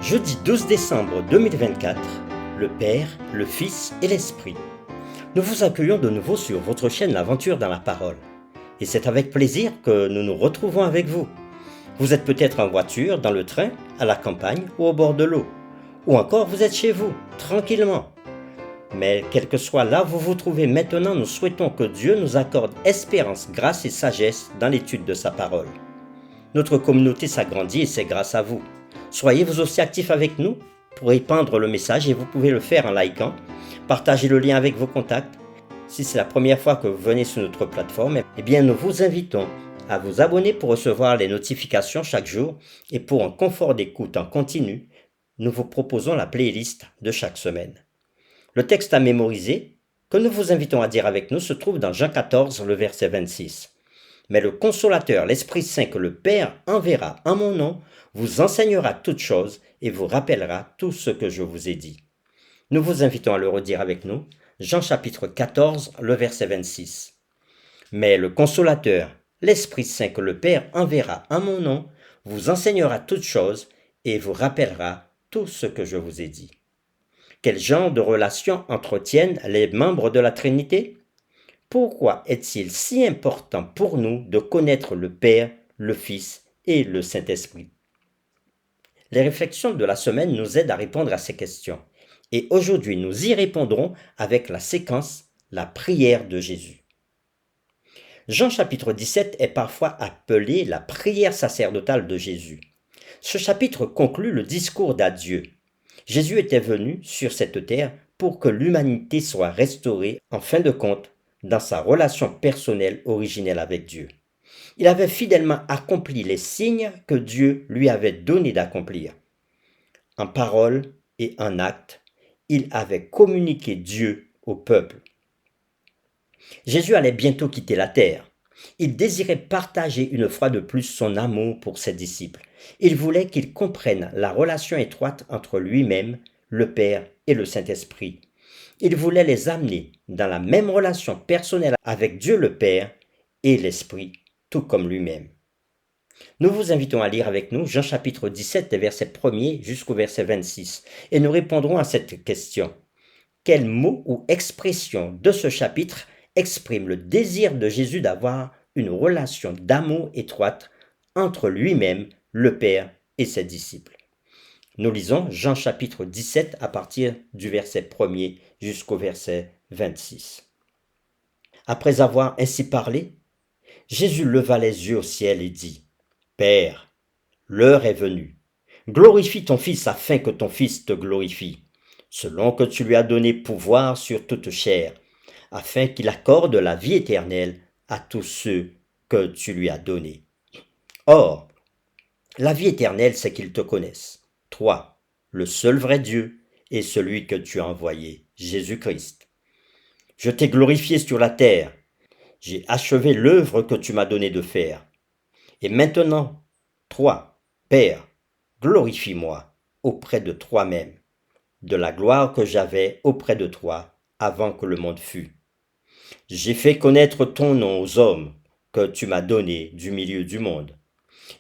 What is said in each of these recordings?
Jeudi 12 décembre 2024, le Père, le Fils et l'Esprit. Nous vous accueillons de nouveau sur votre chaîne L'Aventure dans la Parole. Et c'est avec plaisir que nous nous retrouvons avec vous. Vous êtes peut-être en voiture, dans le train, à la campagne ou au bord de l'eau. Ou encore vous êtes chez vous, tranquillement. Mais quel que soit là où vous vous trouvez maintenant, nous souhaitons que Dieu nous accorde espérance, grâce et sagesse dans l'étude de sa parole. Notre communauté s'agrandit et c'est grâce à vous. Soyez vous aussi actifs avec nous pour répandre le message et vous pouvez le faire en likant, partagez le lien avec vos contacts. Si c'est la première fois que vous venez sur notre plateforme, eh bien nous vous invitons à vous abonner pour recevoir les notifications chaque jour et pour un confort d'écoute en continu, nous vous proposons la playlist de chaque semaine. Le texte à mémoriser, que nous vous invitons à dire avec nous, se trouve dans Jean 14, le verset 26. Mais le Consolateur, l'Esprit Saint que le Père enverra en mon nom, vous enseignera toutes choses et vous rappellera tout ce que je vous ai dit. Nous vous invitons à le redire avec nous, Jean chapitre 14, le verset 26. Mais le Consolateur, l'Esprit Saint que le Père enverra en mon nom, vous enseignera toutes choses et vous rappellera tout ce que je vous ai dit. Quel genre de relations entretiennent les membres de la Trinité ? Pourquoi est-il si important pour nous de connaître le Père, le Fils et le Saint-Esprit ? Les réflexions de la semaine nous aident à répondre à ces questions. Et aujourd'hui, nous y répondrons avec la séquence « La prière de Jésus ». Jean chapitre 17 est parfois appelé la prière sacerdotale de Jésus. Ce chapitre conclut le discours d'adieu. Jésus était venu sur cette terre pour que l'humanité soit restaurée, en fin de compte, dans sa relation personnelle originelle avec Dieu. Il avait fidèlement accompli les signes que Dieu lui avait donné d'accomplir. En parole et en acte, il avait communiqué Dieu au peuple. Jésus allait bientôt quitter la terre. Il désirait partager une fois de plus son amour pour ses disciples. Il voulait qu'ils comprennent la relation étroite entre lui-même, le Père et le Saint-Esprit. Il voulait les amener dans la même relation personnelle avec Dieu le Père et l'Esprit, tout comme lui-même. Nous vous invitons à lire avec nous Jean chapitre 17, des versets 1er jusqu'au verset 26, et nous répondrons à cette question. Quel mot ou expression de ce chapitre exprime le désir de Jésus d'avoir une relation d'amour étroite entre lui-même, le Père et ses disciples? Nous lisons Jean chapitre 17 à partir du verset 1er jusqu'au verset 26. Après avoir ainsi parlé, Jésus leva les yeux au ciel et dit : Père, l'heure est venue. Glorifie ton Fils afin que ton Fils te glorifie, selon que tu lui as donné pouvoir sur toute chair, afin qu'il accorde la vie éternelle à tous ceux que tu lui as donnés. Or, la vie éternelle, c'est qu'ils te connaissent, toi, le seul vrai Dieu, et celui que tu as envoyé, Jésus-Christ. Je t'ai glorifié sur la terre, j'ai achevé l'œuvre que tu m'as donné de faire. Et maintenant, toi, Père, glorifie-moi auprès de toi-même, de la gloire que j'avais auprès de toi avant que le monde fût. J'ai fait connaître ton nom aux hommes que tu m'as donnés du milieu du monde.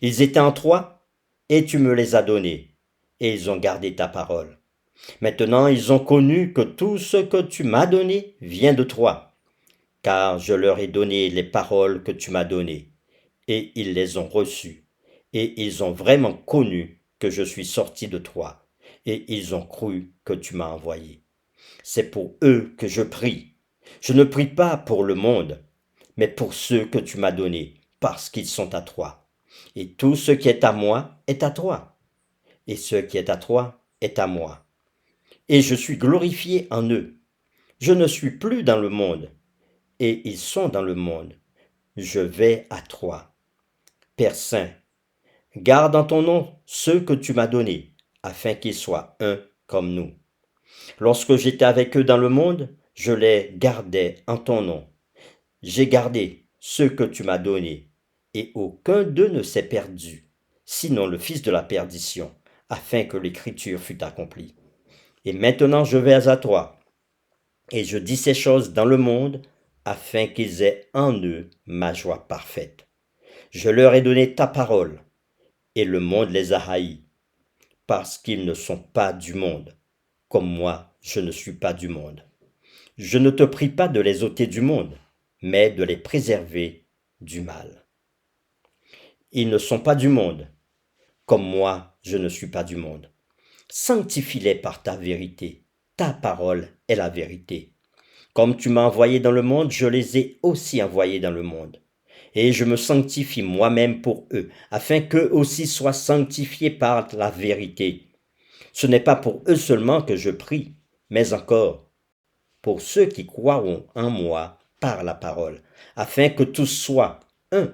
Ils étaient en toi, et tu me les as donnés, et ils ont gardé ta parole. Maintenant ils ont connu que tout ce que tu m'as donné vient de toi, car je leur ai donné les paroles que tu m'as données, et ils les ont reçues, et ils ont vraiment connu que je suis sorti de toi, et ils ont cru que tu m'as envoyé. C'est pour eux que je prie. Je ne prie pas pour le monde, mais pour ceux que tu m'as donnés, parce qu'ils sont à toi. Et tout ce qui est à moi est à toi, et ce qui est à toi est à moi. Et je suis glorifié en eux. Je ne suis plus dans le monde, et ils sont dans le monde. Je vais à toi. Père Saint, garde en ton nom ceux que tu m'as donnés, afin qu'ils soient un comme nous. Lorsque j'étais avec eux dans le monde, je les gardais en ton nom. J'ai gardé ceux que tu m'as donnés, et aucun d'eux ne s'est perdu, sinon le fils de la perdition, afin que l'écriture fût accomplie. Et maintenant je vais à toi, et je dis ces choses dans le monde, afin qu'ils aient en eux ma joie parfaite. Je leur ai donné ta parole, et le monde les a haïs, parce qu'ils ne sont pas du monde, comme moi je ne suis pas du monde. Je ne te prie pas de les ôter du monde, mais de les préserver du mal. Ils ne sont pas du monde, comme moi je ne suis pas du monde. Sanctifie-les par ta vérité. Ta parole est la vérité. Comme tu m'as envoyé dans le monde, je les ai aussi envoyés dans le monde. Et je me sanctifie moi-même pour eux, afin qu'eux aussi soient sanctifiés par la vérité. Ce n'est pas pour eux seulement que je prie, mais encore pour ceux qui croiront en moi par la parole, afin que tous soient un,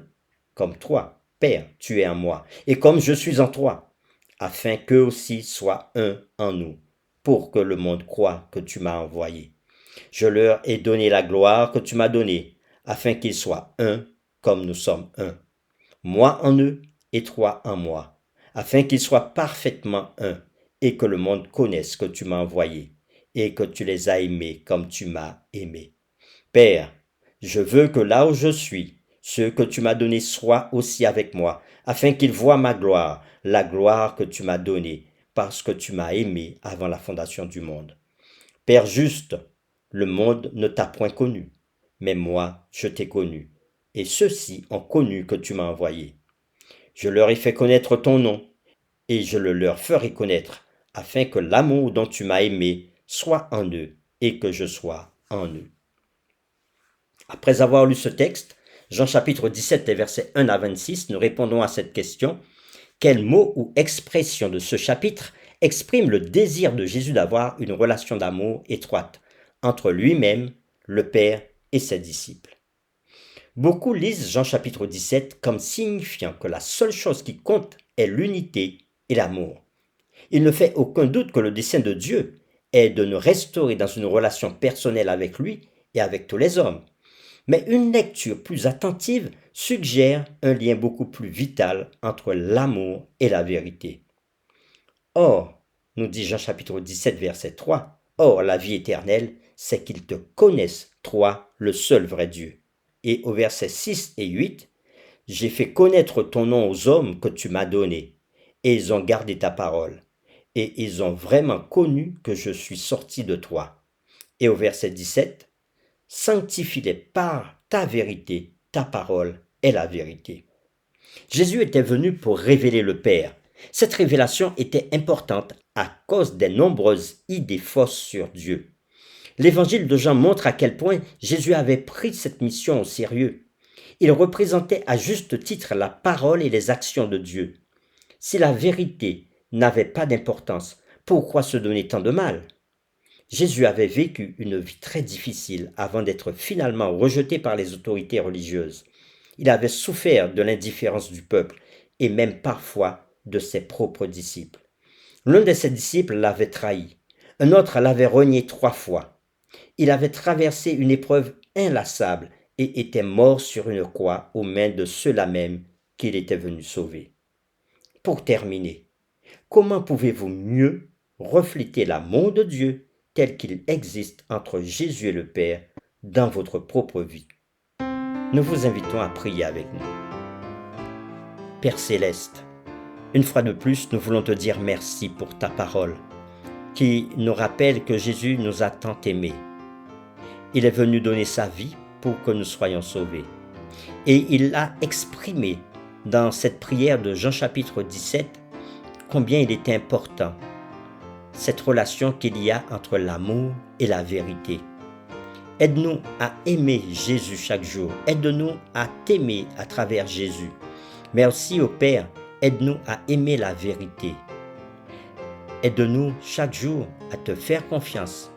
comme toi, Père, tu es en moi, et comme je suis en toi, afin qu'eux aussi soient un en nous, pour que le monde croie que tu m'as envoyé. Je leur ai donné la gloire que tu m'as donnée, afin qu'ils soient un, comme nous sommes un. Moi en eux et toi en moi, afin qu'ils soient parfaitement un, et que le monde connaisse que tu m'as envoyé, et que tu les as aimés comme tu m'as aimé. Père, je veux que là où je suis, ceux que tu m'as donnés soient aussi avec moi, afin qu'ils voient ma gloire, la gloire que tu m'as donnée, parce que tu m'as aimé avant la fondation du monde. Père juste, le monde ne t'a point connu, mais moi je t'ai connu, et ceux-ci ont connu que tu m'as envoyé. Je leur ai fait connaître ton nom, et je le leur ferai connaître, afin que l'amour dont tu m'as aimé soit en eux, et que je sois en eux. Après avoir lu ce texte, Jean chapitre 17, les versets 1 à 26, nous répondons à cette question. Quel mot ou expression de ce chapitre exprime le désir de Jésus d'avoir une relation d'amour étroite entre lui-même, le Père et ses disciples? Beaucoup lisent Jean chapitre 17 comme signifiant que la seule chose qui compte est l'unité et l'amour. Il ne fait aucun doute que le dessein de Dieu est de nous restaurer dans une relation personnelle avec lui et avec tous les hommes. Mais une lecture plus attentive suggère un lien beaucoup plus vital entre l'amour et la vérité. Or, nous dit Jean chapitre 17 verset 3, or la vie éternelle, c'est qu'ils te connaissent, toi, le seul vrai Dieu. Et au verset 6 et 8, j'ai fait connaître ton nom aux hommes que tu m'as donnés, et ils ont gardé ta parole, et ils ont vraiment connu que je suis sorti de toi. Et au verset 17, sanctifie-les par ta vérité, ta parole est la vérité. Jésus était venu pour révéler le Père. Cette révélation était importante à cause des nombreuses idées fausses sur Dieu. L'évangile de Jean montre à quel point Jésus avait pris cette mission au sérieux. Il représentait à juste titre la parole et les actions de Dieu. Si la vérité n'avait pas d'importance, pourquoi se donner tant de mal? Jésus avait vécu une vie très difficile avant d'être finalement rejeté par les autorités religieuses. Il avait souffert de l'indifférence du peuple et même parfois de ses propres disciples. L'un de ses disciples l'avait trahi, un autre l'avait renié 3 fois. Il avait traversé une épreuve inlassable et était mort sur une croix aux mains de ceux-là même qu'il était venu sauver. Pour terminer, comment pouvez-vous mieux refléter l'amour de Dieu tel qu'il existe entre Jésus et le Père dans votre propre vie? Nous vous invitons à prier avec nous. Père Céleste, une fois de plus, nous voulons te dire merci pour ta parole, qui nous rappelle que Jésus nous a tant aimés. Il est venu donner sa vie pour que nous soyons sauvés. Et il a exprimé dans cette prière de Jean chapitre 17 combien il était important, cette relation qu'il y a entre l'amour et la vérité. Aide-nous à aimer Jésus chaque jour. Aide-nous à t'aimer à travers Jésus. Merci au Père, aide-nous à aimer la vérité. Aide-nous chaque jour à te faire confiance.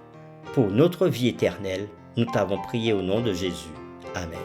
Pour notre vie éternelle, nous t'avons prié au nom de Jésus. Amen.